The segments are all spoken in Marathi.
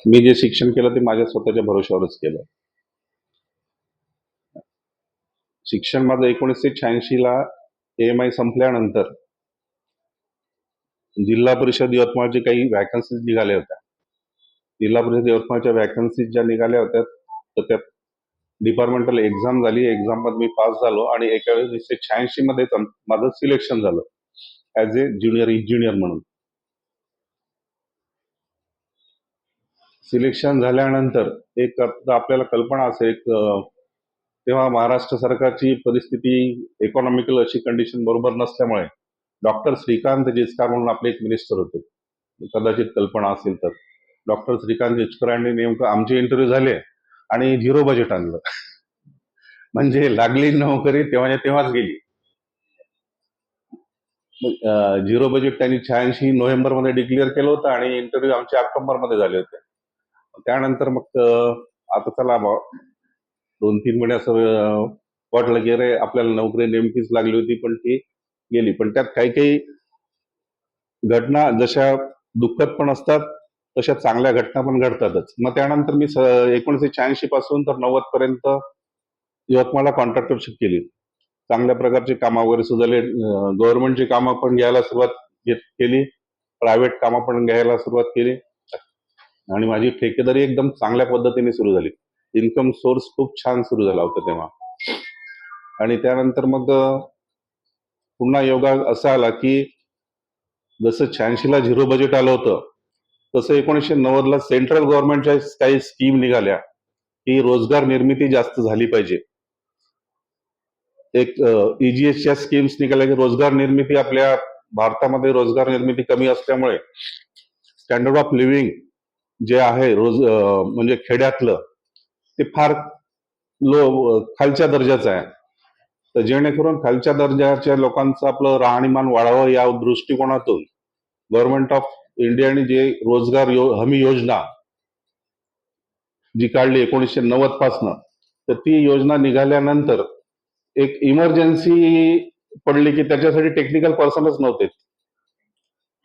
मी जे शिक्षण केलं ते माझ्या स्वतःच्या भरोश्यावरच केलं. शिक्षण माझं 1986ला AMI संपल्यानंतर जिल्हा परिषद यवतमाळचे काही व्हॅकन्सीज निघाल्या होत्या. जिल्हा परिषद यवतमाळच्या व्हॅकन्सीज ज्या निघाल्या होत्या तर त्यात डिपार्टमेंटल एक्झाम झाली. एक्झाममध्ये मी पास झालो आणि 1986 मध्ये माझं सिलेक्शन झालं ॲज ए ज्युनियर इंजिनियर म्हणून. सिलेक्शन झाल्यानंतर एक आता आपल्याला कल्पना असेल, तेव्हा महाराष्ट्र सरकारची परिस्थिती इकॉनॉमिकल अशी कंडिशन बरोबर नसल्यामुळे डॉक्टर श्रीकांत जिचकार म्हणून आपले एक मिनिस्टर होते, कदाचित कल्पना असेल तर. डॉक्टर श्रीकांत जिचकर यांनी नेमकं आमचे इंटरव्ह्यू झाले आणि झिरो बजेट आणलं. म्हणजे लागली नोकरी तेव्हाच गेली. झिरो बजेट त्यांनी 86 नोव्हेंबरमध्ये डिक्लेअर केलं होतं आणि इंटरव्ह्यू आमचे ऑक्टोबरमध्ये झाले होते. त्यानंतर मग आता चला 2-3 महिने असं वाटलं की अरे आपल्याला नोकरी नेमकीच लागली होती, पण ती गेली. पण त्यात काही काही घटना जशा दुःखद पण असतात तशा चांगल्या घटना पण घडतातच. मग त्यानंतर मी 1986 पासून तर 90 पर्यंत यवतमाळला कॉन्ट्रॅक्टरशिप केली. चांगल्या प्रकारचे कामं वगैरे सुधारले. गव्हर्नमेंटची कामं पण घ्यायला सुरुवात केली, प्रायव्हेट कामं पण घ्यायला सुरुवात केली आणि माझी ठेकेदारी एकदम चांगल्या पद्धतीने सुरू झाली. इन्कम सोर्स खूप छान सुरू झाला होता तेव्हा. आणि त्यानंतर मग पुन्हा योगा असा आला की जसं 86ला झिरो बजेट आलं होतं तसं 1990ला सेंट्रल गव्हर्नमेंटच्या काही स्कीम निघाल्या की रोजगार निर्मिती जास्त झाली पाहिजे. एक EGSच्या स्कीम्स निघाल्या की रोजगार निर्मिती, आपल्या भारतामध्ये रोजगार निर्मिती कमी असल्यामुळे स्टँडर्ड ऑफ लिव्हिंग जे आहे म्हणजे खेड्यातलं ते फार खालच्या दर्जाचं आहे. तर जेणेकरून खालच्या दर्जाच्या लोकांचं आपलं राहणीमान वाढावं या दृष्टिकोनातून गव्हर्नमेंट ऑफ इंडियाने जे रोजगार हमी योजना जी काढली 1990 पासनं, तर ती योजना निघाल्यानंतर एक इमर्जन्सी पडली की त्याच्यासाठी टेक्निकल पर्सनच नव्हते.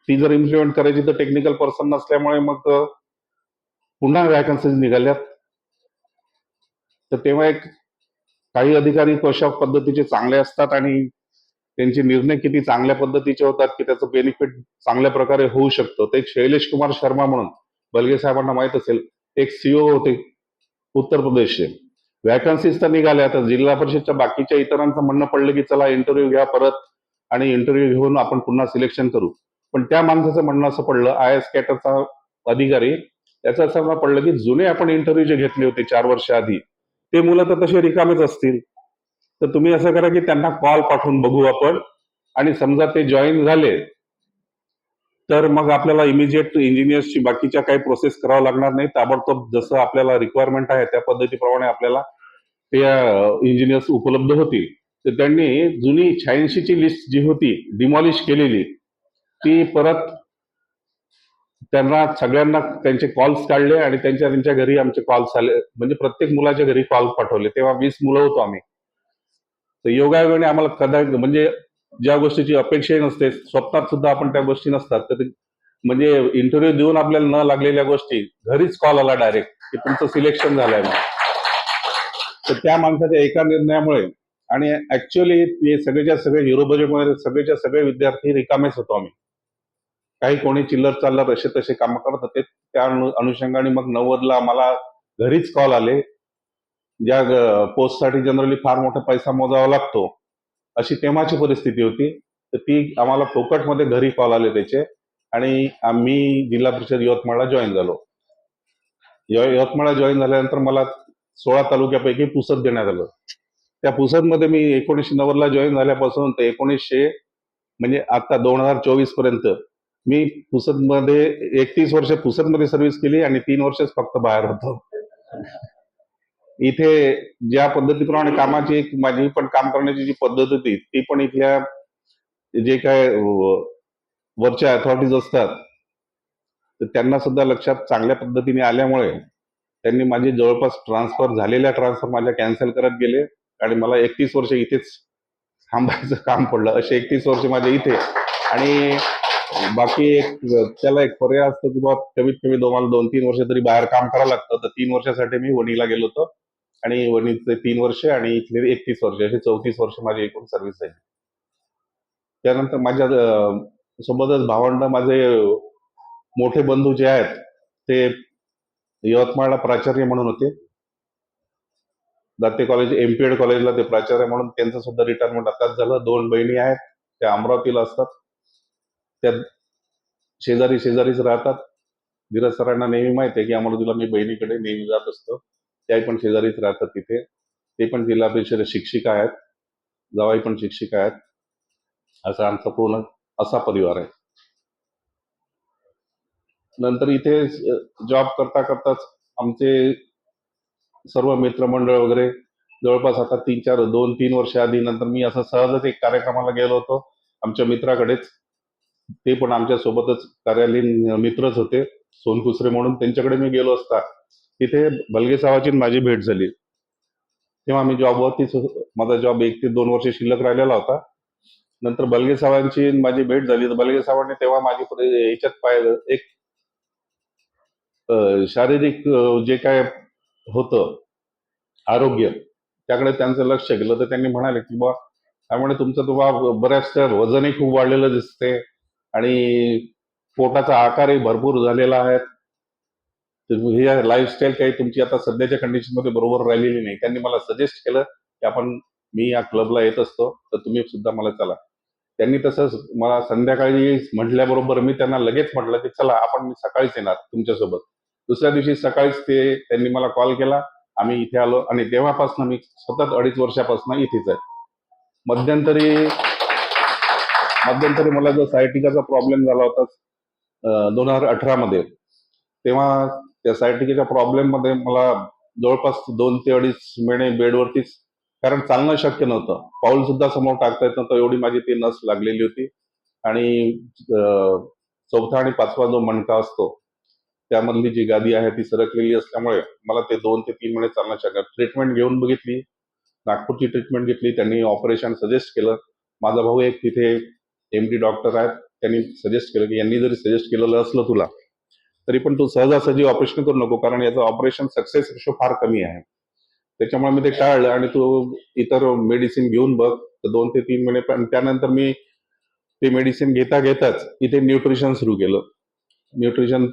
ती जर इम्प्लिमेंट करायची तर टेक्निकल पर्सन नसल्यामुळे मग पुन्हा व्हॅकन्सीज निघाल्यात. तर तेव्हा एक काही अधिकारी कशा पद्धतीचे चांगले असतात आणि त्यांचे निर्णय किती चांगल्या पद्धतीचे होतात की त्याचं बेनिफिट चांगल्या प्रकारे होऊ शकतं. तर एक शैलेश कुमार शर्मा म्हणून, बलगे साहेबांना माहित असेल, एक CEO होते उत्तर प्रदेशचे. व्हॅकन्सीज तर निघाल्या, तर जिल्हा परिषदच्या बाकीच्या इतरांचं म्हणणं पडलं की चला इंटरव्ह्यू घ्या परत आणि इंटरव्ह्यू घेऊन आपण पुन्हा सिलेक्शन करू. पण त्या माणसाचं म्हणणं असं पडलं, IS कॅटरचा अधिकारी, त्याचं असं म्हणणं पडलं की जुने आपण इंटरव्ह्यू जे घेतले होते 4 वर्ष आधी ते मुलं तर तसे रिकामेच असतील, तर तुम्ही असं करा की त्यांना कॉल पाठवून बघू आपण, आणि समजा ते जॉईन झाले तर मग आपल्याला इमिजिएट इंजिनियर्सची बाकीच्या काही प्रोसेस करावं लागणार नाही. ताबडतोब जसं आपल्याला रिक्वायरमेंट आहे त्या पद्धतीप्रमाणे आपल्याला त्या इंजिनियर्स उपलब्ध होतील. तर त्यांनी जुनी 86ची लिस्ट जी होती डिमॉलिश केलेली, ती परत त्यांना सगळ्यांना त्यांचे कॉल्स काढले आणि त्यांच्या घरी आमचे कॉल्स आले. म्हणजे प्रत्येक मुलाच्या घरी कॉल पाठवले. तेव्हा 20 मुलं होतो आम्ही. तर योगायोगाने आम्हाला म्हणजे ज्या गोष्टीची अपेक्षाही नसते, स्वप्नात सुद्धा आपण त्या गोष्टी नसतात, तर म्हणजे इंटरव्ह्यू देऊन आपल्याला न लागलेल्या गोष्टी घरीच कॉल आला डायरेक्ट की तुमचं सिलेक्शन झालंय म्हणून. तर त्या माणसाच्या एका निर्णयामुळे, आणि ऍक्च्युअली हे सगळेच्या सगळे हिरो बजेटमध्ये सगळेच्या सगळे विद्यार्थी रिकामेच होतो आम्ही. काही कोणी चिल्लर चाललर असे तसे कामं करत होते. त्या अनुषंगाने मग 90ला आम्हाला घरीच कॉल आले. ज्या पोस्टसाठी जनरली फार मोठा पैसा मोजावा लागतो अशी तेव्हाची परिस्थिती होती. तर ती आम्हाला फोकटमध्ये घरी कॉल आले त्याचे, आणि आम्ही जिल्हा परिषद यवतमाळला जॉईन झालो. यवतमाळला जॉईन झाल्यानंतर मला 16 तालुक्यापैकी पुसद देण्यात आलं. त्या पुसदमध्ये मी 1990ला जॉईन झाल्यापासून ते 1900 म्हणजे आता 2024 पर्यंत मी पुसदमध्ये 31 वर्ष पुसदमध्ये सर्व्हिस केली आणि 3 वर्षच फक्त बाहेर होतो. इथे ज्या पद्धतीप्रमाणे कामाची एक माझी पण काम करण्याची जी पद्धत होती ती पण इथल्या जे काय वरच्या अथॉरिटीज असतात तर त्यांना सुद्धा लक्षात चांगल्या पद्धतीने आल्यामुळे त्यांनी माझे जवळपास झालेल्या ट्रान्सफर माझ्या कॅन्सल करत गेले आणि मला 31 वर्ष इथेच थांबायचं काम पडलं. असे 31 वर्ष माझे इथे. आणि बाकी एक त्याला एक पर्याय असतो की बाबा कमीत कमी मला 2-3 वर्ष तरी बाहेर काम करावं लागतं. तर 3 वर्षासाठी मी वणीला गेलो होतो आणि वणीचे 3 वर्ष आणि इथले 31 वर्ष असे 34 वर्ष माझी एकूण सर्व्हिस झाली. त्यानंतर माझ्या सोबतच भावंड माझे मोठे बंधू जे आहेत ते यवतमाळला प्राचार्य म्हणून होते. दाते कॉलेज एमपीएड कॉलेजला ते प्राचार्य म्हणून त्यांचं सुद्धा रिटायरमेंट आताच झालं. 2 बहिणी आहेत, त्या अमरावतीला असतात. त्या शेजारी शेजारीच राहतात. धीरज सरांना नेहमी माहिती आहे की अमरावतीला मी बहिणीकडे नेहमी जात असतो. त्याही पण शेजारीच राहतात तिथे. ते पण जिल्हा परिषद शिक्षिका आहेत. जावाई पण शिक्षिका आहेत. असा आमचा पूर्ण असा परिवार आहे. नंतर इथे जॉब करता करताच आमचे सर्व मित्रमंडळ वगैरे जवळपास आता 2-3 वर्ष आधी नंतर मी असं सहजच एक कार्यक्रमाला गेलो होतो आमच्या मित्राकडेच. ते पण आमच्या सोबतच कार्यालयीन मित्रच होते, सोनकुसरे म्हणून. त्यांच्याकडे मी गेलो असता तिथे बलगे साहेबांची माझी भेट झाली. तेव्हा मी जॉबवरतीच माझा जॉब 1 ते 2 वर्ष शिल्लक राहिलेला होता. नंतर बलगे साहेबांची माझी भेट झाली तर बलगे साहेबांनी तेव्हा माझी याच्यात पाहिलं एक शारीरिक जे काय होतं आरोग्य, त्याकडे त्यांचं लक्ष गेलं. तर त्यांनी म्हणाले की बा त्यामुळे तुमचं तुम्हाला बऱ्याचशा वजनही खूप वाढलेलं दिसते आणि पोटाचा आकारही भरपूर झालेला आहे. तर ही लाईफस्टाईल काही तुमची आता सध्याच्या कंडिशन मध्ये बरोबर राहिलेली नाही. त्यांनी मला सजेस्ट केलं की मी या क्लबला येत असतो तर तुम्ही सुद्धा मला चला. त्यांनी तसंच मला संध्याकाळी म्हटल्याबरोबर मी त्यांना लगेच म्हटलं की चला मी सकाळीच येणार तुमच्यासोबत. दुसऱ्या दिवशी सकाळीच त्यांनी मला कॉल केला. आम्ही इथे आलो आणि तेव्हापासून मी सतत 2.5 वर्षापासून इथेच आहे. मध्यंतरी मध्यंतरी मला जो सायटिकाचा प्रॉब्लेम झाला होता 2018 मध्ये, तेव्हा त्या सायटिकेच्या प्रॉब्लेम मध्ये मला जवळपास 2 ते 2.5 महिने बेडवरतीच, कारण चालणं शक्य नव्हतं, पाऊल सुद्धा समोर टाकता येत नव्हतं, एवढी माझी ती नस लागलेली होती. आणि चौथा आणि 5वा जो मणका असतो त्यामधली जी गादी आहे ती सरकलेली असल्यामुळे मला ते 2 ते 3 महिने चालणं शक्य. ट्रीटमेंट घेऊन बघितली, नागपूरची ट्रीटमेंट घेतली, त्यांनी ऑपरेशन सजेस्ट केलं. माझा भाऊ एक तिथे एमडी डॉक्टर आहेत, त्यांनी सजेस्ट केलं की यांनी जरी सजेस्ट केलेलं असलं तुला तरी पण तू सहजासहजी ऑपरेशन करू नको, कारण याचं ऑपरेशन सक्सेस रेशो फार कमी आहे. त्याच्यामुळे मी ते टाळलं आणि तू इतर मेडिसिन घेऊन बघ. तर 2 ते 3 महिने, पण त्यानंतर मी ते मेडिसिन घेताच इथे न्यूट्रिशन सुरू केलं. न्यूट्रिशन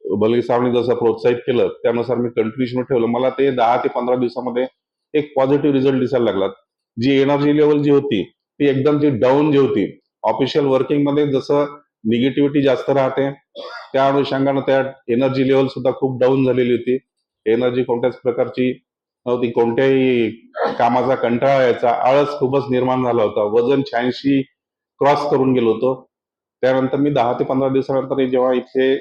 बलगे साहेबांनी जसं प्रोत्साहित केलं त्यानुसार मी कंटिन्यूशन ठेवलं. मला ते 10 ते 15 दिवसामध्ये एक पॉझिटिव्ह रिझल्ट दिसायला लागला. जी एनर्जी लेवल जी होती ती एकदम डाऊन जी होती, ऑफिशियल वर्किंग मध्ये जसं निगेटिव्हिटी जास्त राहते त्या अनुषंगानं त्या एनर्जी लेवल सुद्धा खूप डाऊन झालेली होती. एनर्जी कोणत्याच प्रकारची नव्हती, कोणत्याही कामाचा कंटाळा यायचा, आळस खूपच निर्माण झाला होता, वजन 86 क्रॉस करून गेलो होतो. त्यानंतर मी 10 ते 15 दिवसानंतर जेव्हा इथे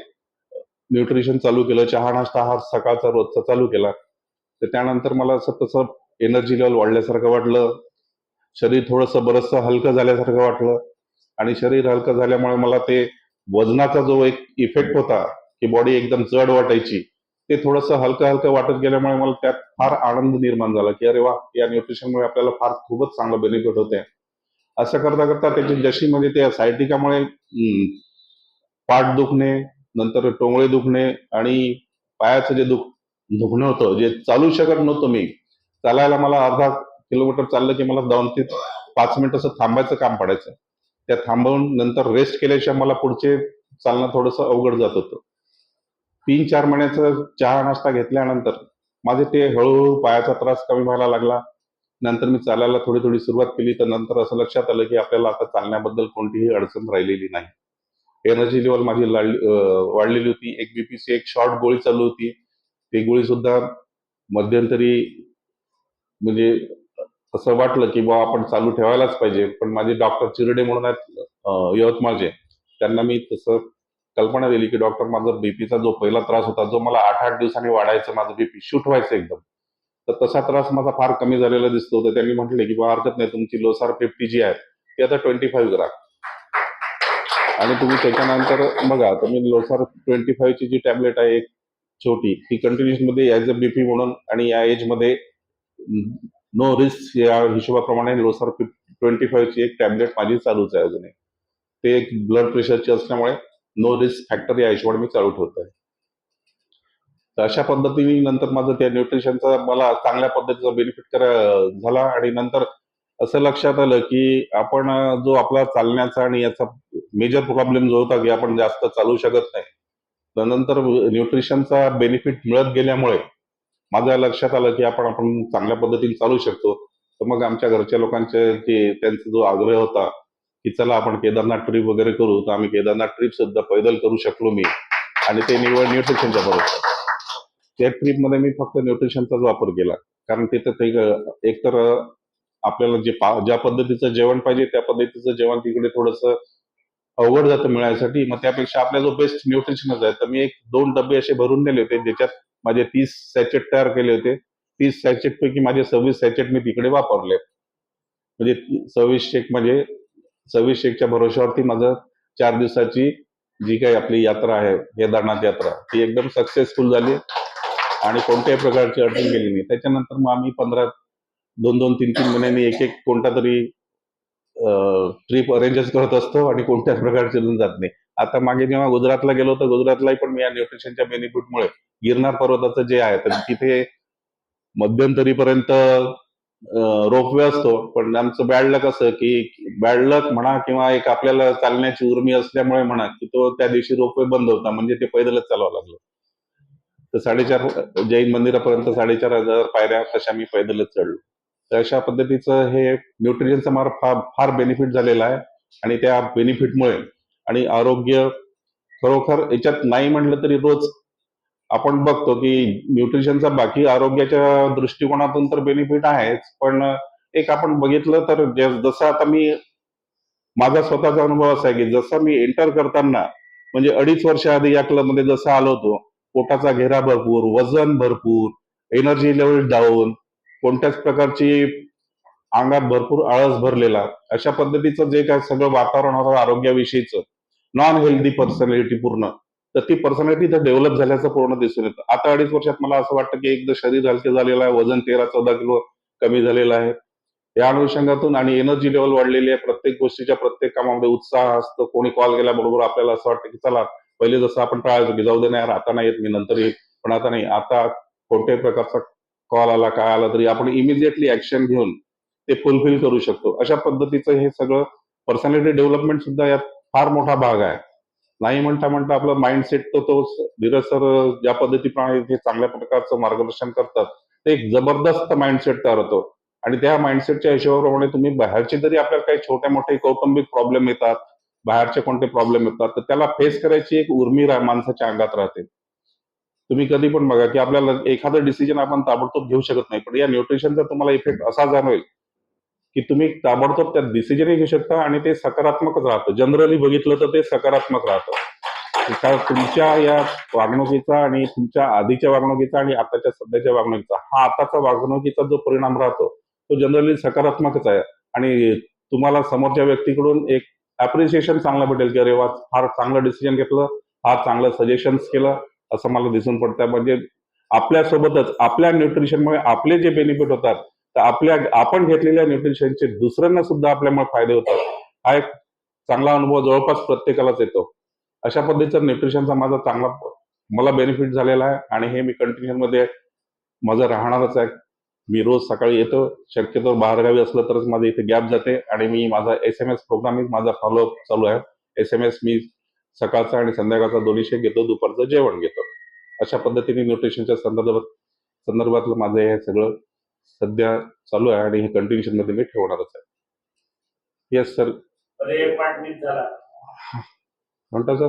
न्यूट्रिशन चालू केलं, चहा नाश्ता हा सकाळचा रोजचा चालू केला, तर त्यानंतर मला असं तसं एनर्जी लेवल वाढल्यासारखं वाटलं, शरीर थोडंसं बरचसं हलकं झाल्यासारखं वाटलं. आणि शरीर हलकं झाल्यामुळे मला ते वजनाचा जो एक इफेक्ट होता की बॉडी एकदम जड वाटायची, ते थोडंसं हलकं हलकं वाटत गेल्यामुळे मला त्यात फार आनंद निर्माण झाला की अरे वा, या न्यूट्रिशनमुळे आपल्याला फार खूपच चांगलं बेनिफिट होते. असं करता करता त्याची जशी म्हणजे त्या सायटिकामुळे पाठ दुखणे, नंतर टोंगळे दुखणे आणि पायाचं जे दुखणं होतं, जे चालू शकत नव्हतं मी, चालायला मला अर्धा किलोमीटर चाललं की मला 2 ते 5 मिनिटं असं थांबायचं काम पडायचं. त्या थांबवून नंतर रेस्ट केल्याशिवाय मला पुढचे चालणं थोडंसं अवघड जात होतं. 3-4 महिन्याचा चहा नाश्ता घेतल्यानंतर माझे ते हळूहळू पायाचा त्रास कमी व्हायला लागला. नंतर मी चालायला थोडी थोडी सुरुवात केली. तर नंतर असं लक्षात आलं की आपल्याला आता चालण्याबद्दल कोणतीही अडचण राहिलेली नाही. एनर्जी लेवल माझी वाढलेली होती. एक बीपीची एक शॉर्ट गोळी चालू होती, ती गोळी सुद्धा मध्यंतरी म्हणजे असं वाटलं की बा आपण चालू ठेवायलाच पाहिजे, पण माझे डॉक्टर चिरडे म्हणून आहेत यवतमाळचे, त्यांना मी तसं कल्पना दिली की डॉक्टर, माझा बीपीचा जो पहिला त्रास होता, जो मला 8-8 दिवसांनी वाढायचं, माझं बीपी शूट व्हायचं एकदम, तर तसा त्रास माझा फार कमी झालेला दिसतो. तर त्यांनी म्हटले की बा हरकत नाही, तुमची लोसार 50 जी आहे ती आता 25 करा आणि तुम्ही त्याच्यानंतर बघा, तुम्ही लोसार 25 ची जी टॅबलेट आहे एक छोटी, ती कंटिन्युअस मध्ये ऍज अ बीपी म्हणून आणि या एज मध्ये नो रिस्क या हिशोबाप्रमाणे लोसार 25 ची एक टॅबलेट माझी चालूच आहे अजूनही. ते एक ब्लड प्रेशरचे असल्यामुळे नो रिस्क फॅक्टर या हिशोबाने मी चालू ठेवत आहे. तर अशा पद्धतीने नंतर माझं त्या न्यूट्रिशनचा मला चांगल्या पद्धतीचा बेनिफिट झाला आणि नंतर असं लक्षात आलं की आपण जो आपला चालण्याचा आणि याचा मेजर प्रॉब्लेम जो होता की आपण जास्त चालू शकत नाही, तर नंतर न्यूट्रिशनचा बेनिफिट मिळत गेल्यामुळे माझ्या लक्षात आलं की आपण आपण चांगल्या पद्धतीने चालू शकतो. तर मग आमच्या घरच्या लोकांचे त्यांचा जो आग्रह होता की चला आपण केदारनाथ ट्रिप वगैरे करू, तर आम्ही केदारनाथ ट्रिप सुद्धा पैदल करू शकलो मी, आणि ते निवड न्यूट्रिशनच्या बरोबर. त्या ट्रिपमध्ये मी फक्त न्यूट्रिशनचाच वापर केला, कारण तिथं ते एकतर आपल्याला ज्या पद्धतीचं जेवण पाहिजे त्या पद्धतीचं जेवण तिकडे थोडंसं अवघड जातं मिळायसाठी. मग त्यापेक्षा आपला जो बेस्ट न्यूट्रिशनच आहे, तर मी एक 2 डबे असे भरून नेले होते, ज्याच्यात माझे 30 सॅचेट तयार केले होते. 30 सॅचेट पैकी माझे 26 सॅचेट मी तिकडे वापरले. म्हणजे 26 शेक म्हणजे 26 शेकच्या भरोश्यावरती माझं 4 दिवसाची जी काही आपली यात्रा आहे, केदारनाथ यात्रा, ती एकदम सक्सेसफुल झाली आणि कोणत्याही प्रकारची अडचण गेली नाही. त्याच्यानंतर मग आम्ही 2-2, 3-3 महिन्यांनी एक कोणता तरी ट्रिप अरेंजच करत असतो आणि कोणत्याच प्रकारची जात नाही. आता मागे जेव्हा गुजरातला गेलो तर गुजरातलाही पण मी या न्यूट्रिशनच्या बेनिफिटमुळे गिरनार पर्वताचं जे आहे तर तिथे मध्यंतरीपर्यंत रोपवे असतो, पण आमचं बॅड लक असं की बॅड लक म्हणा किंवा एक आपल्याला चालण्याची उर्मी असल्यामुळे म्हणा की तो त्या दिवशी रोपवे बंद होता, म्हणजे ते पैदलच चालावं लागलं. तर 4.5 जैन मंदिरापर्यंत 4,500 पायऱ्या तशा मी पैदलच चढलो. तर अशा पद्धतीचं हे न्यूट्रिशनचा मला फार फार बेनिफिट झालेला आहे. आणि त्या बेनिफिटमुळे आणि आरोग्य खरोखर याच्यात नाही म्हटलं तरी रोज आपण बघतो की न्यूट्रिशनचा बाकी आरोग्याच्या दृष्टिकोनातून तर बेनिफिट आहेच, पण एक आपण बघितलं तर जसं आता मी माझा स्वतःचा अनुभव असा आहे की जसं मी एंटर करताना म्हणजे 2.5 वर्ष आधी या क्लबमध्ये जसं आलो होतो, पोटाचा घेरा भरपूर, वजन भरपूर, एनर्जी लेवल डाऊन, कोणत्याच प्रकारची अंगात भरपूर आळस भरलेला, अशा पद्धतीचं जे काय सगळं वातावरण होतं आरोग्याविषयीचं, नॉन हेल्दी पर्सनॅलिटी पूर्ण, तर ती पर्सनॅलिटी तर डेव्हलप झाल्याचं पूर्ण दिसून येतं. आता 2.5 वर्षात मला असं वाटतं की एकदा शरीर हलके झालेलं आहे, वजन 13-14 किलो कमी झालेलं आहे. या अनुषंगातून आणि एनर्जी लेवल वाढलेली आहे. प्रत्येक गोष्टीच्या प्रत्येक कामामध्ये उत्साह असतो. कोणी कॉल केल्याबरोबर आपल्याला असं वाटतं की चला, पहिले जसं आपण टाळायचो की जाऊ दे ना यार, आता नाही येत, मी नंतर येईल. पण आता नाही, आता कोणत्याही प्रकारचा कॉल आला काय आला तरी आपण इमिजिएटली ऍक्शन घेऊन ते फुलफिल करू शकतो. अशा पद्धतीचं हे सगळं पर्सनॅलिटी डेव्हलपमेंट सुद्धा यात फार मोठा भाग आहे. नाही म्हणता म्हणता आपलं माइंडसेट तो धीरज सर ज्या पद्धतीप्रमाणे ते चांगल्या प्रकारचं मार्गदर्शन करतात, ते एक जबरदस्त माइंडसेट तयार होतो. आणि त्या माइंडसेटच्या हिशोबाप्रमाणे तुम्ही बाहेरचे जरी आपल्याला काही छोटे मोठे कौटुंबिक प्रॉब्लेम येतात, बाहेरचे कोणते प्रॉब्लेम येतात, तर त्याला फेस करायची एक उर्मी माणसाच्या अंगात राहते. तुम्ही कधी पण बघा की आपल्याला एखादं डिसिजन आपण ताबडतोब घेऊ शकत नाही, पण या न्यूट्रिशनचा तुम्हाला इफेक्ट असा जाणवेल की तुम्ही ताबडतोब त्या डिसिजनही घेऊ शकता आणि ते सकारात्मकच राहतं. जनरली बघितलं तर ते सकारात्मक राहतं. तर तुमच्या या वागणुकीचा आणि तुमच्या आधीच्या वागणुकीचा आणि आताच्या सध्याच्या वागणुकीचा, हा आताचा वागणुकीचा जो परिणाम राहतो तो जनरली सकारात्मकच आहे. आणि तुम्हाला समोरच्या व्यक्तीकडून एक अप्रिसिएशन चांगलं भेटेल की अरे वा, फार चांगलं डिसिजन घेतलं, फार चांगलं सजेशन्स केलं, असं मला दिसून पडतं. म्हणजे आपल्यासोबतच आपल्या न्यूट्रिशनमुळे आपले जे बेनिफिट होतात, तर आपण घेतलेल्या न्यूट्रिशनचे दुसऱ्यांना सुद्धा आपल्यामुळे फायदे होतात. हा एक चांगला अनुभव जवळपास प्रत्येकालाच येतो. अशा पद्धतीचा न्यूट्रिशनचा माझा चांगला मला बेनिफिट झालेला आहे आणि हे मी कंटिन्यू मध्ये माझं राहणारच आहे. मी रोज सकाळी येतो, शक्यतो बाहेरगावी असलं तरच माझं इथे गॅप जाते आणि मी माझा SMS प्रोग्रामिंग माझा फॉलोअप चालू आहे. SMS मी सकाळचा आणि संध्याकाळचा दोन्ही शेक घेतो, दुपारचं जेवण घेतो. अशा पद्धतीने न्यूट्रिशनच्या संदर्भातलं माझं हे सगळं सध्या चालू आहे आणि हे कंटिन्युएशन मध्ये मी ठेवणारच आहे. Yes sir. म्हणता सर.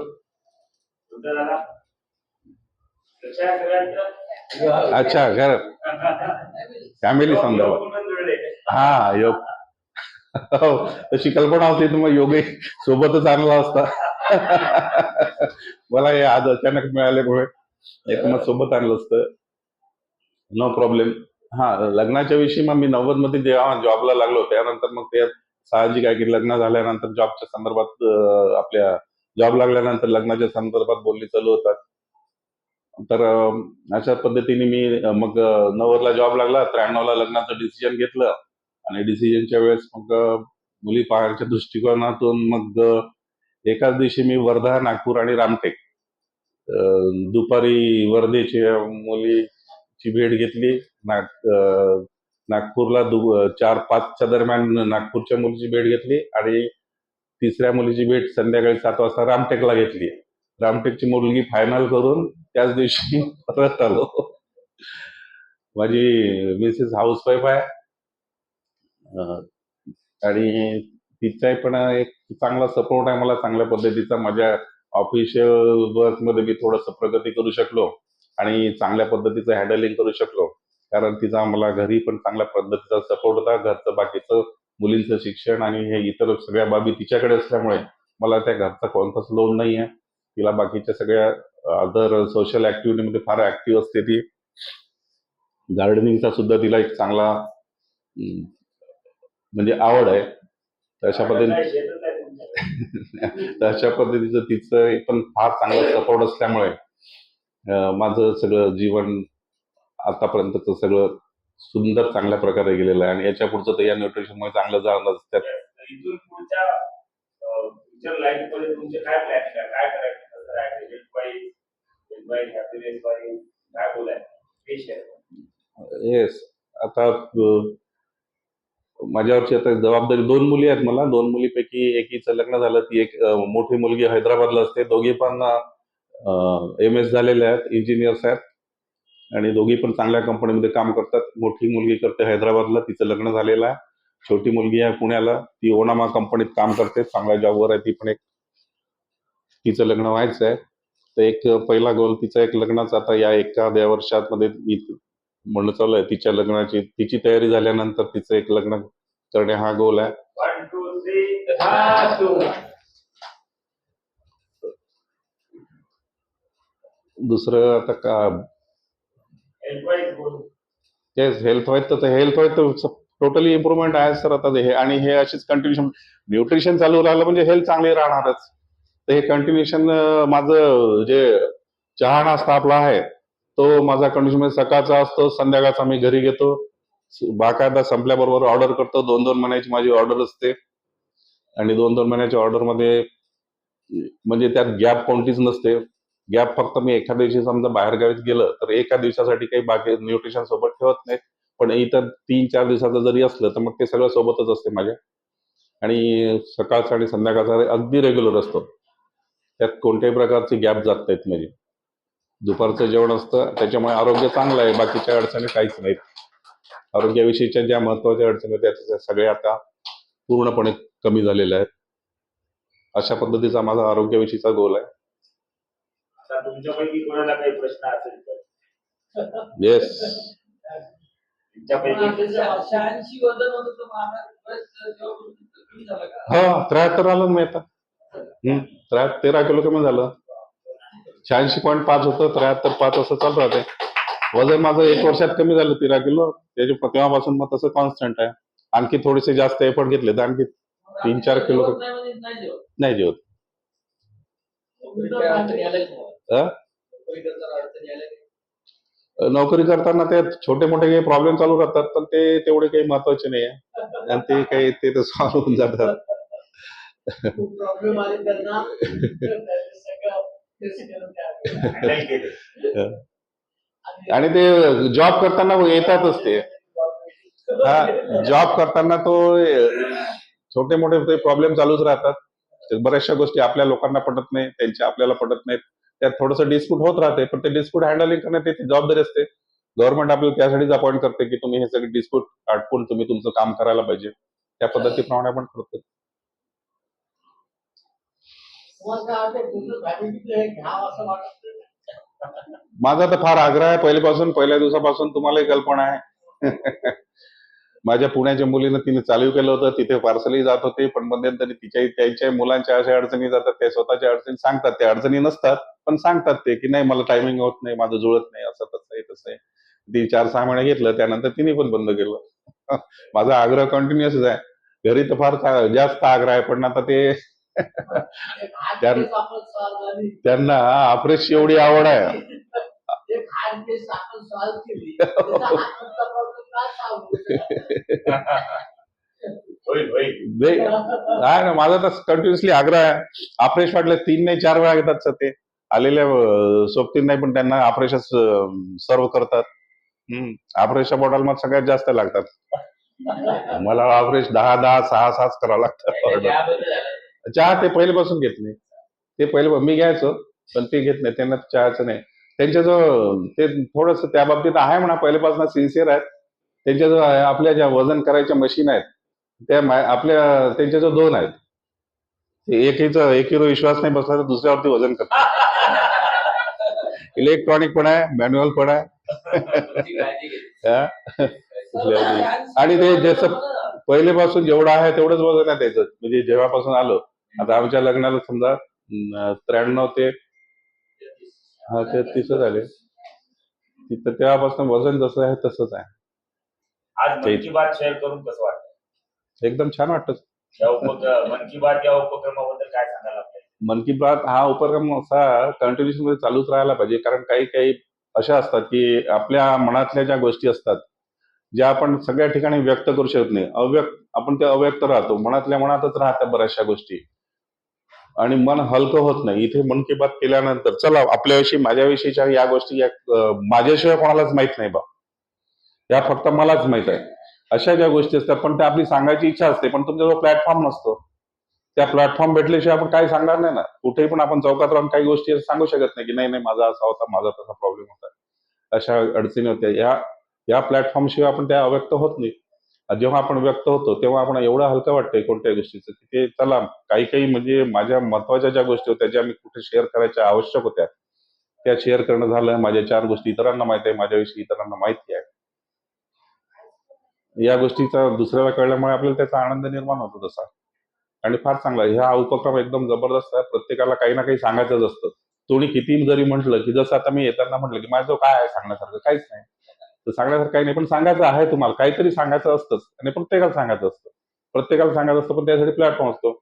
अच्छा, घर फॅमिली संदर्भात. हा, योग. हो, तशी कल्पना होती तर मग योगी सोबतच आणला असता. मला हे आज अचानक मिळाल्यामुळे नाही तर मग सोबत आणलं असतं. No problem. हा, लग्नाच्या विषयी मग मी 90 मध्ये जेव्हा जॉबला लागलो त्यानंतर मग ते साहजिक आहे की लग्न झाल्यानंतर जॉबच्या संदर्भात आपल्या जॉब लागल्यानंतर लग्नाच्या संदर्भात बोलणी चालू होतात. तर अशा पद्धतीने मी मग 90ला जॉब लागला, 93ला लग्नाचं डिसिजन घेतलं आणि डिसिजनच्या वेळेस मग मुली पाहायच्या दृष्टिकोनातून मग एकाच दिवशी मी वर्धा, नागपूर आणि रामटेक दुपारी वर्धेच्या मुलीची भेट घेतली. नागपूरला 4-5च्या दरम्यान नागपूरच्या मुलीची भेट घेतली आणि तिसऱ्या मुलीची भेट संध्याकाळी 7 वाजता रामटेकला घेतली. रामटेकची मुलगी फायनल करून त्याच दिवशी परत आलो. माझी मिसेस हाऊसवाईफ आहे आणि तिचा पण एक चांगला सपोर्ट आहे मला, चांगल्या पद्धतीचा. माझ्या ऑफिशियल वर्कमध्ये मी थोडंसं प्रगती करू शकलो आणि चांगल्या पद्धतीचं हँडलिंग करू शकलो, कारण तिचा मला घरी पण चांगल्या पद्धतीचा सपोर्ट होता. घरचं बाकीचं मुलींचं शिक्षण आणि हे इतर सगळ्या बाबी तिच्याकडे असल्यामुळे मला त्या घरचा कोणताच लोड नाही आहे. तिला बाकीच्या सगळ्या अदर सोशल ऍक्टिव्हिटीमध्ये फार ऍक्टिव्ह असते ती. गार्डनिंगचा सुद्धा तिला एक चांगला म्हणजे आवड आहे. तशा पद्धतीचं तिचं पण फार चांगला सपोर्ट असल्यामुळे माझं सगळं जीवन आतापर्यंतचं सगळं सुंदर चांगल्या प्रकारे गेलेलं आहे आणि याच्या पुढचं तर या न्यूट्रिशनमुळे चांगलं जाणं असतात. इथून पुढच्या फ्युचर लाईफ मध्ये तुमचे काय प्लॅन आहे, काय करायचं, कसं राहायचं, हॅपीनेस वाईज काय बोलायचं? येस, आता माझ्यावरची आता जबाबदारी 2 मुली आहेत मला. 2 मुलीपैकी एकीचं लग्न झालं. ती एक मोठी मुलगी हैदराबादला असते. दोघी पण MS झालेल्या आहेत, इंजिनियर्स आहेत आणि दोघी पण चांगल्या कंपनीमध्ये काम करतात. मोठी मुलगी करते हैदराबादला, तिचं लग्न झालेलं आहे. छोटी मुलगी आहे पुण्याला, ती ओनामा कंपनीत काम करते, चांगल्या जॉबवर आहे ती पण. एक तिचं लग्न व्हायचं आहे. तर एक पहिला गोल तिचा एक लग्नाचा आता या 1-2 वर्षात मध्ये मी म्हणणं चालू आहे. तिच्या लग्नाची तिची तयारी झाल्यानंतर तिचं एक लग्न करणे हा गोल आहे. 1 2 3 दुसरं आता का हेल्थ वाईज तर टोटली इम्प्रुव्हमेंट आहे सर. आता हे आणि हे अशीच कंटिन्युएशन न्यूट्रिशन चालू राहिलं म्हणजे हेल्थ चांगली राहणारच. तर हे कंटिन्युएशन माझं जे चहा नाश्ता आपला आहे तो माझा कंटिन्यू सकाळचा असतो, संध्याकाळचा मी घरी घेतो. बाकायदा संपल्याबरोबर ऑर्डर करतो. 2-2 महिन्याची माझी ऑर्डर असते आणि 2-2 महिन्याच्या ऑर्डरमध्ये म्हणजे त्यात गॅप कोणतीच नसते. गॅप फक्त मी एखाद्या दिवशी समजा बाहेर गावीत गेलं तर एका दिवसासाठी काही बाकी न्यूट्रिशन सोबत ठेवत नाही, पण इतर 3-4 दिवसाचं जरी असलं तर मग ते सगळं सोबतच असते माझ्या. आणि सकाळचं आणि संध्याकाळचा अगदी रेग्युलर असतो, त्यात कोणत्याही प्रकारची गॅप जात नाहीत माझी. दुपारचं जेवण असतं, त्याच्यामुळे आरोग्य चांगलं आहे, बाकीच्या अडचणी काहीच नाहीत. आरोग्याविषयीच्या ज्या महत्वाच्या अडचणी होत्या त्या सगळ्या आता पूर्णपणे कमी झालेल्या आहेत. अशा पद्धतीचा माझा आरोग्याविषयीचा गोल आहे. तुमच्यापैकी कोणाला काही प्रश्न असेल तर येस. हा 73 आलं मी आता. 13 किलो कमी झालं. 86.5 होतं, 73.5 असं चालू राहते. वजन माझं 1 वर्षात कमी झालं 13 किलो. तेव्हापासून मग तसं कॉन्स्टंट आहे. आणखी थोडेसे जास्त एफर्ट घेतले तर आणखी 3-4 किलो नाही जेवत. नोकरी करताना ते छोटे मोठे काही प्रॉब्लेम चालू राहतात, पण ते तेवढे काही महत्वाचे नाही आहे आणि ते काही ते तर सॉल्व्ह होऊन जातात. प्रॉब्लेम आले त्यांना आणि ते जॉब करताना येतातच ते. हा, जॉब करताना तो छोटे मोठे प्रॉब्लेम चालूच राहतात. बऱ्याचशा गोष्टी आपल्या लोकांना पटत नाही, त्यांच्या आपल्याला पटत नाहीत. त्यात थोडंसं डिस्प्यूट होत राहते, पण ते डिस्प्यूट हँडलिंग करण्यात त्याची जबाबदारी असते. गव्हर्नमेंट आपल्याला त्यासाठीच अपॉइंट करते की तुम्ही हे सगळे डिस्प्यूट आटपून तुम्ही तुमचं काम करायला पाहिजे. त्या पद्धतीप्रमाणे आपण करतो. माझा तर फार आग्रह आहे पहिल्या दिवसापासून, तुम्हालाही कल्पना आहे. माझ्या पुण्याच्या मुलीनं तिने चालू केलं होतं, तिथे पार्सली जात होते, पण मध्यंतरी त्यांच्या मुलांच्या अशा अडचणी जातात, त्या स्वतःच्या अडचणी सांगतात. त्या अडचणी नसतात पण सांगतात ते की नाही मला टायमिंग होत नाही, माझं जुळत नाही, असं तसं आहे तसं आहे. ती 4-6 महिने घेतलं, त्यानंतर तिने पण बंद केलं. माझा आग्रह कंटिन्युअस आहे. घरी तर फार जास्त आग्रह आहे, पण आता ते त्यांना अफ्रेशची एवढी आवड आहे. होईल होईल काय ना, माझा तर कंटिन्युअसली आग्रह आहे. ऑपरेश वाटलं 3 नाही 4 वेळा घेतात सर ते. आलेल्या सोबतीन नाही पण त्यांना ऑपरेशन सर्व करतात. ऑपरेशन बॉटल मध्ये सगळ्यात जास्त लागतात. मला ऑपरेशन 10 6 करावं लागतं. चहा ते पहिल्यापासून घेत नाही. ते पहिले मी घ्यायचो पण ते घेत नाही, त्यांना चहाचं नाही. त्यांच्या जो ते थोडस त्या बाबतीत आहे म्हणा, पहिल्यापासून सिन्सिअर आहेत. त्यांच्या जो आपल्या ज्या वजन करायच्या मशीन आहेत त्या आपल्या त्यांच्या जो 2 आहेत. एकीवर विश्वास नाही बसला तर दुसऱ्यावरती वजन करतात. इलेक्ट्रॉनिक पण आहे, मॅन्युअल पण आहे. हा? आणि ते जसं पहिलेपासून जेवढं आहे तेवढंच वजन आहे त्याचं. म्हणजे जेव्हापासून आलो, आता आमच्या लग्नाला समजा 93 ते 33 झाले, तिथं तेव्हापासून वजन जसं आहे तसंच आहे. आज मन की बात शेअर करून कसं वाटतं? एकदम छान वाटतं. मन की बात या उपक्रमाबद्दल काय सांगाल आपल्याला? मन की बात हा उपक्रम असा कंटिन्युएशन मध्ये चालूच राहायला पाहिजे, कारण काही काही अशा असतात की आपल्या मनातल्या ज्या गोष्टी असतात ज्या आपण सगळ्या ठिकाणी व्यक्त करू शकत नाही, आपण ते अव्यक्त राहतो, मनातल्या मनातच राहतात बऱ्याचशा गोष्टी आणि मन हलकं होत नाही. इथे मन की बात केल्यानंतर चला आपल्याविषयी माझ्याविषयीच्या या गोष्टी माझ्याशिवाय कोणालाच माहित नाही बा, या फक्त मलाच माहित आहे, अशा ज्या गोष्टी असतात पण त्या आपली सांगायची इच्छा असते पण तुमचा जो प्लॅटफॉर्म नसतो, त्या प्लॅटफॉर्म भेटल्याशिवाय आपण काही सांगणार नाही ना. कुठेही पण आपण चौकात राहून काही गोष्टी सांगू शकत नाही की नाही नाही माझा असा होता, माझा तसा प्रॉब्लेम होता, अशा अडचणी होत्या. या प्लॅटफॉर्म शिवाय आपण त्या अव्यक्त होत नाही. जेव्हा आपण व्यक्त होतो तेव्हा आपण एवढं हलकं वाटतंय कोणत्याही गोष्टीचं की ते चला काही काही म्हणजे माझ्या महत्वाच्या ज्या गोष्टी होत्या ज्या मी कुठे शेअर करायच्या आवश्यक होत्या त्या शेअर करणं झालं. माझ्या 4 गोष्टी इतरांना माहिती आहे, माझ्याविषयी इतरांना माहिती आहे. या गोष्टीचा दुसऱ्याला कळल्यामुळे आपल्याला त्याचा आनंद निर्माण होतो तसा, आणि फार चांगला आहे. हा उपक्रम एकदम जबरदस्त आहे. प्रत्येकाला काही ना काही सांगायचंच असतं. कोणी किती जरी म्हटलं की जसं आता मी येताना म्हटलं की माझं काय आहे सांगण्यासारखं, काहीच नाही. तर सांगण्यासारखं काही नाही, पण सांगायचं आहे, तुम्हाला काहीतरी सांगायचं असतंच आणि प्रत्येकाला सांगायचं असतं. प्रत्येकाला सांगायचं असतं पण त्यासाठी प्लॅटफॉर्म असतो.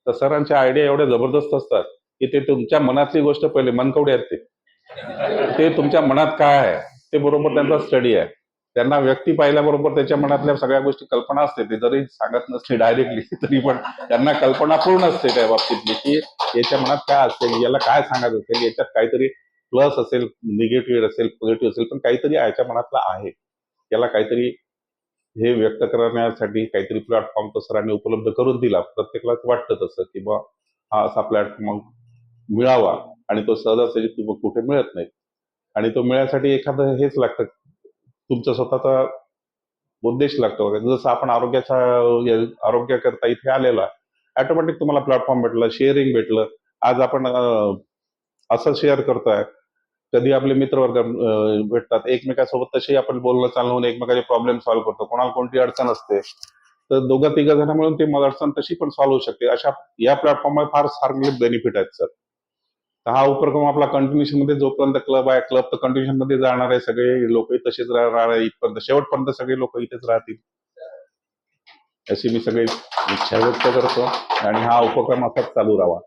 तर सरांच्या आयडिया एवढ्या जबरदस्त असतात की ते तुमच्या मनातली गोष्ट पहिले मनकवडे आहेत ते तुमच्या मनात काय आहे ते बरोबर त्यांचा स्टडी आहे. त्यांना व्यक्ती पाहिल्याबरोबर त्याच्या मनातल्या सगळ्या गोष्टी कल्पना असते, ते जरी सांगत नसते डायरेक्टली तरी पण त्यांना कल्पना पूर्ण असते त्या बाबतीतली की याच्या मनात काय असेल, याला काय सांगायचं असेल, याच्यात काहीतरी प्लस असेल, निगेटिव्ह असेल, पॉझिटिव्ह असेल, पण काहीतरी याच्या मनातलं आहे. याला काहीतरी हे व्यक्त करण्यासाठी काहीतरी प्लॅटफॉर्म तो सरांनी उपलब्ध करून दिला. प्रत्येकालाच वाटतं तसं की बा हा असा प्लॅटफॉर्म मिळावा, आणि तो सहजासहजी कुठे मिळत नाही. आणि तो मिळण्यासाठी एखादं हेच लागतं, तुमचा स्वतःचा उद्देश लागतो वगैरे. जसं आपण आरोग्याकरता इथे आलेला ऑटोमॅटिक तुम्हाला प्लॅटफॉर्म भेटलं, शेअरिंग भेटलं. आज आपण असं शेअर करतोय, कधी आपले मित्रवर्ग भेटतात एकमेकांसोबत, तशी आपण बोलणं चालणं होऊन एकमेकाचे प्रॉब्लेम सॉल्व्ह करतो. कोणाला कोणती अडचण असते तर दोघं तिघ जण मिळून ती अडचण तशी पण सॉल्व्ह होऊ शकते. अशा या प्लॅटफॉर्ममध्ये फार चांगले बेनिफिट आहेत सर. तर हा उपक्रम आपला कंटिन्युएशन मध्ये जोपर्यंत क्लब आहे, क्लब तर कंटिन्युएशन मध्ये जाणार आहे, सगळे लोक तसेच राहणार आहे इथपर्यंत, शेवटपर्यंत सगळे लोक इथेच राहतील अशी मी सगळी इच्छा व्यक्त करतो, आणि हा उपक्रम असाच चालू राहावा.